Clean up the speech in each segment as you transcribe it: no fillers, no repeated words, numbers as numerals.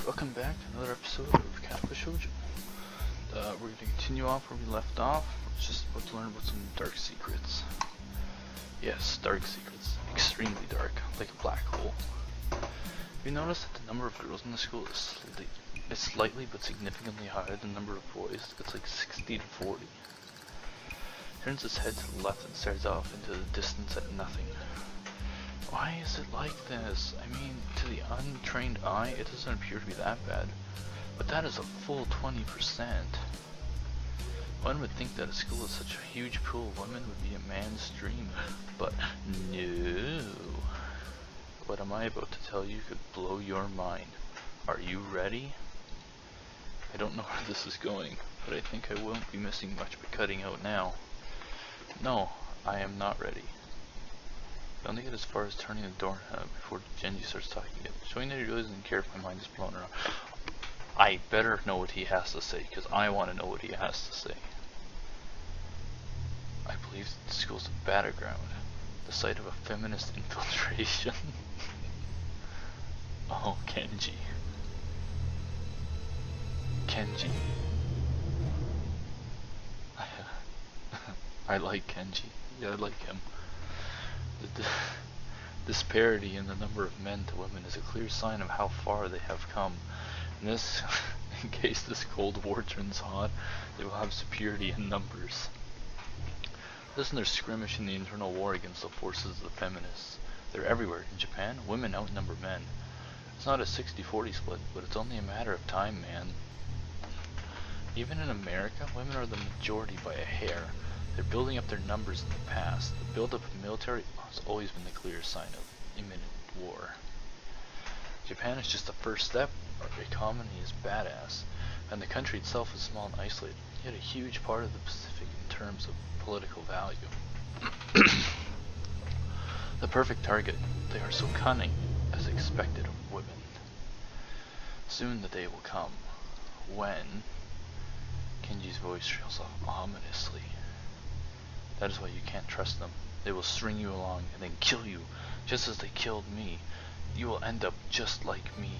Welcome back to another episode of Katawa Shoujo. We're going to continue off where we left off. We're just about to learn about some dark secrets. Yes, dark secrets. Extremely dark, like a black hole. Have you noticed that the number of girls in the school is slightly but significantly higher than the number of boys? It's like 60 to 40. Turns its head to the left and stares off into the distance at nothing. Why is it like this? I mean, to the untrained eye, it doesn't appear to be that bad. But that is a full 20%. One would think that a school with such a huge pool of women would be a man's dream. But no. What am I about to tell you could blow your mind. Are you ready? I don't know where this is going, but I think I won't be missing much by cutting out now. No, I am not ready. I only get as far as turning the doorknob before Genji starts talking again, showing that he really doesn't care if my mind is blown around. I better know what he has to say, because I want to know what he has to say. I believe the school's a battleground, the site of a feminist infiltration. Oh, Kenji. Kenji. I like Kenji. Yeah, I like him. The disparity in the number of men to women is a clear sign of how far they have come. In case this Cold War turns hot, they will have superiority in numbers. Listen, there's skirmish in the internal war against the forces of the feminists. They're everywhere. In Japan, women outnumber men. It's not a 60-40 split, but it's only a matter of time, man. Even in America, women are the majority by a hair. They're building up their numbers in the past. The build-up of military has always been the clear sign of imminent war. Japan is just the first step. Our economy is badass, and the country itself is small and isolated, yet a huge part of the Pacific in terms of political value. The perfect target. They are so cunning, as expected of women. Soon the day will come when Kenji's voice trails off ominously. That is why you can't trust them. They will string you along and then kill you, just as they killed me. You will end up just like me.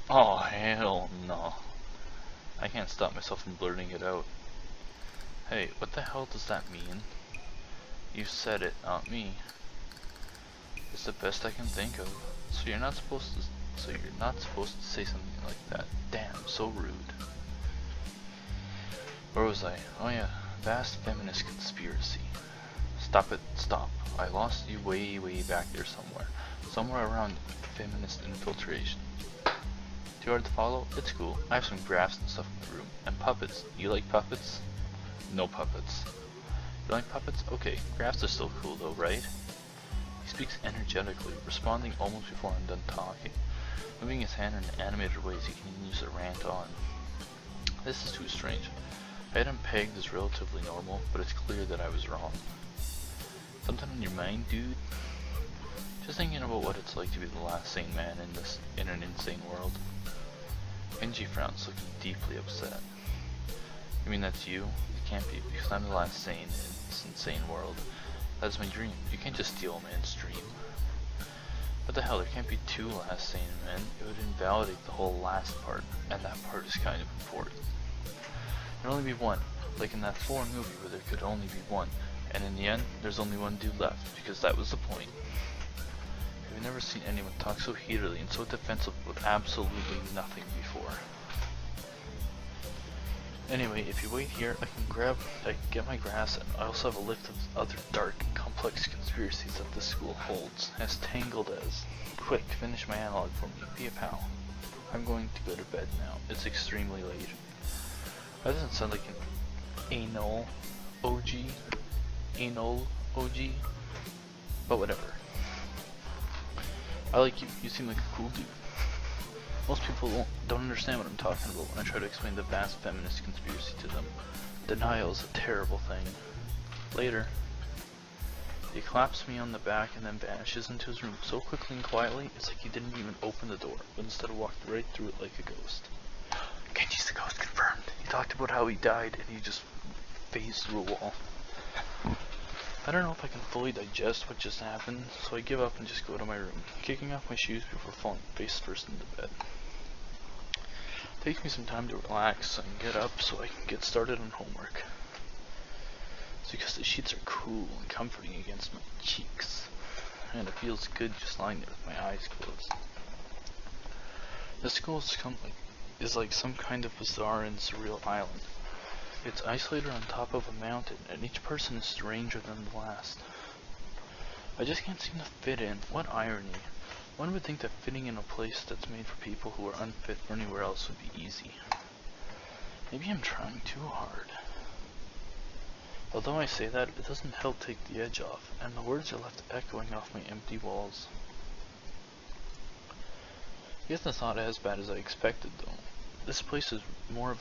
Oh, hell no. I can't stop myself from blurting it out. Hey, what the hell does that mean? You said it, not me. It's the best I can think of. So you're not supposed to say something like that. Damn, so rude. Where was I? Oh yeah. Vast feminist conspiracy. Stop it, stop. I lost you way back there somewhere. Somewhere around feminist infiltration. Too hard to follow? It's cool. I have some graphs and stuff in the room. And puppets. You like puppets? No puppets. You like puppets? Okay, graphs are still cool though, right? He speaks energetically, responding almost before I'm done talking. Moving his hand in animated ways, he continues to rant on. This is too strange. I had him pegged as relatively normal, but it's clear that I was wrong. Something on your mind, dude? Just thinking about what it's like to be the last sane man in an insane world. Kenji frowns, looking deeply upset. You mean that's you? It can't be, because I'm the last sane in this insane world. That's my dream. You can't just steal a man's dream. What the hell, there can't be two last sane men. It would invalidate the whole last part, and that part is kind of important. There'd only be one, like in that Thor movie where there could only be one, and in the end, there's only one dude left, because that was the point. I've never seen anyone talk so heatedly and so defensive with absolutely nothing before. Anyway, if you wait here, I can get my graphs, and I also have a list of other dark and complex conspiracies that this school holds, as tangled as. Quick, finish my analog for me, be a pal. I'm going to go to bed now, it's extremely late. That doesn't sound like an anal OG, but whatever. I like you, you seem like a cool dude. Most people don't understand what I'm talking about when I try to explain the vast feminist conspiracy to them. Denial is a terrible thing. Later. He claps me on the back and then vanishes into his room so quickly and quietly, it's like he didn't even open the door, but instead walked right through it like a ghost. Kenji's the ghost confirmed. He talked about how he died and he just phased through a wall. I don't know if I can fully digest what just happened, so I give up and just go to my room, kicking off my shoes before falling face first into bed. Takes me some time to relax and get up so I can get started on homework. It's because the sheets are cool and comforting against my cheeks, and it feels good just lying there with my eyes closed. The school is like some kind of bizarre and surreal island. It's isolated on top of a mountain, and each person is stranger than the last. I just can't seem to fit in. What irony. One would think that fitting in a place that's made for people who are unfit for anywhere else would be easy. Maybe I'm trying too hard. Although I say that, it doesn't help take the edge off, and the words are left echoing off my empty walls. I guess that's not as bad as I expected, though. This place is more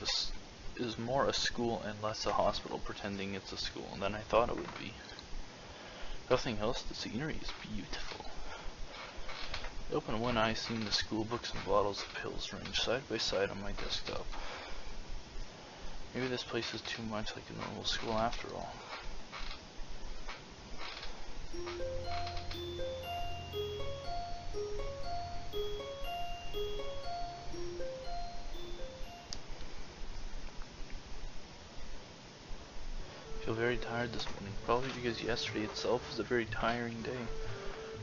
a school and less a hospital pretending it's a school than I thought it would be. Nothing else, the scenery is beautiful. I open one eye, seeing the school books and bottles of pills ranged side by side on my desktop. Maybe this place is too much like a normal school after all. I feel very tired this morning, probably because yesterday itself was a very tiring day.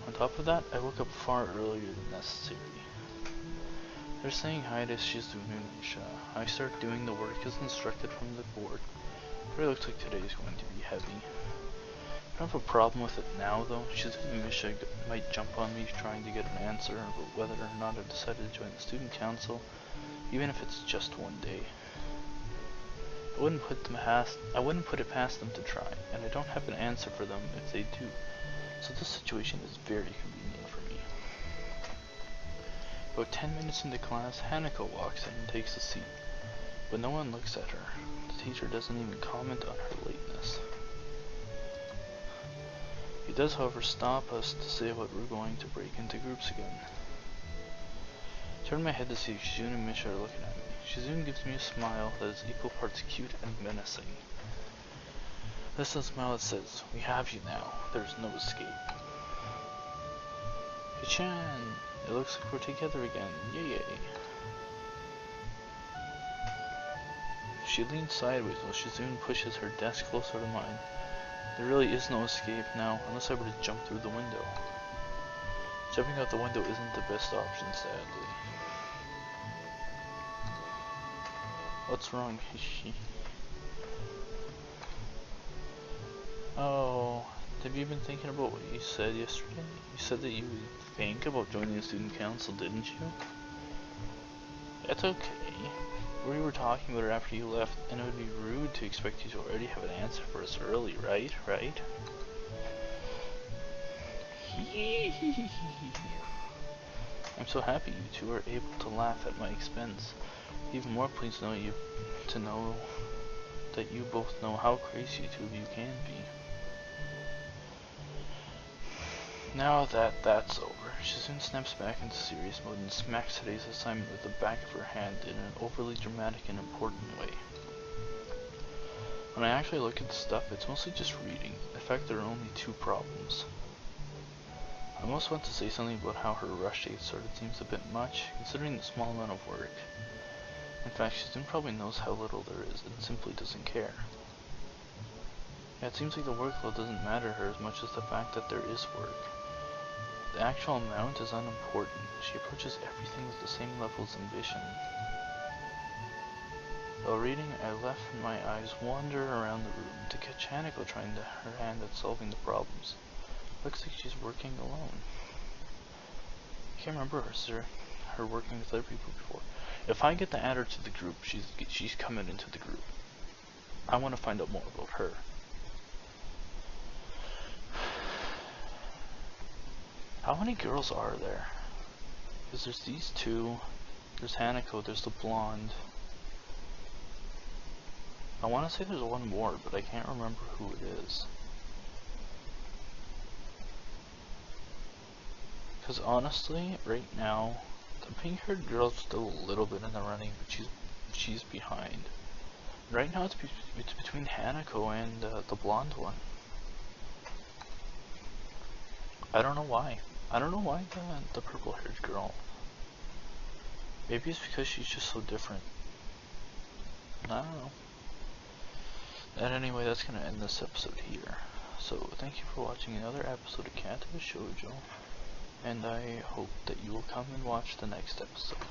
On top of that, I woke up far earlier than necessary. They're saying hi to Shizune. I start doing the work as instructed from the board. But it looks like today is going to be heavy. I don't have a problem with it now though. Shizune Misha might jump on me trying to get an answer about whether or not I've decided to join the student council, even if it's just one day. I wouldn't put it past them to try, and I don't have an answer for them if they do. So this situation is very convenient for me. About 10 minutes into class, Hanako walks in and takes a seat, but no one looks at her. The teacher doesn't even comment on her lateness. He does, however, stop us to say what we're going to break into groups again. I turn my head to see if Shizune and Misha are looking at me. Shizune gives me a smile that is equal parts cute and menacing. This is a smile that says, "We have you now. There's no escape." Hey-chan! It looks like we're together again. Yay! She leans sideways while Shizune pushes her desk closer to mine. There really is no escape now, unless I were to jump through the window. Jumping out the window isn't the best option, sadly. What's wrong, Hishi? Oh, have you been thinking about what you said yesterday? You said that you would think about joining the student council, didn't you? That's okay. We were talking about it after you left, and it would be rude to expect you to already have an answer for us early, right? Right? I'm so happy you two are able to laugh at my expense. Even more pleased to know that you both know how crazy the two of you can be. Now that that's over, Shizune snaps back into serious mode and smacks today's assignment with the back of her hand in an overly dramatic and important way. When I actually look at the stuff, it's mostly just reading. In fact, there are only two problems. I almost want to say something about how her rush to get started seems a bit much, considering the small amount of work. In fact, Shizune probably knows how little there is and simply doesn't care. Yeah, it seems like the workload doesn't matter to her as much as the fact that there is work. The actual amount is unimportant. She approaches everything with the same level of ambition. While reading, I let my eyes wander around the room to catch Hanako trying her hand at solving the problems. Looks like she's working alone. I can't remember her working with other people before. If I get to add her to the group, she's coming into the group. I want to find out more about her. How many girls are there? Because there's these two, there's Hanako, there's the blonde. I want to say there's one more, but I can't remember who it is. Because honestly, right now, the pink-haired girl's still a little bit in the running, but she's behind. Right now, it's between Hanako and the blonde one. I don't know why. I don't know why the purple-haired girl Maybe it's because she's just so different. I don't know. And anyway, that's gonna end this episode here. So thank you for watching another episode of Katawa Shoujo, and I hope that you will come and watch the next episode.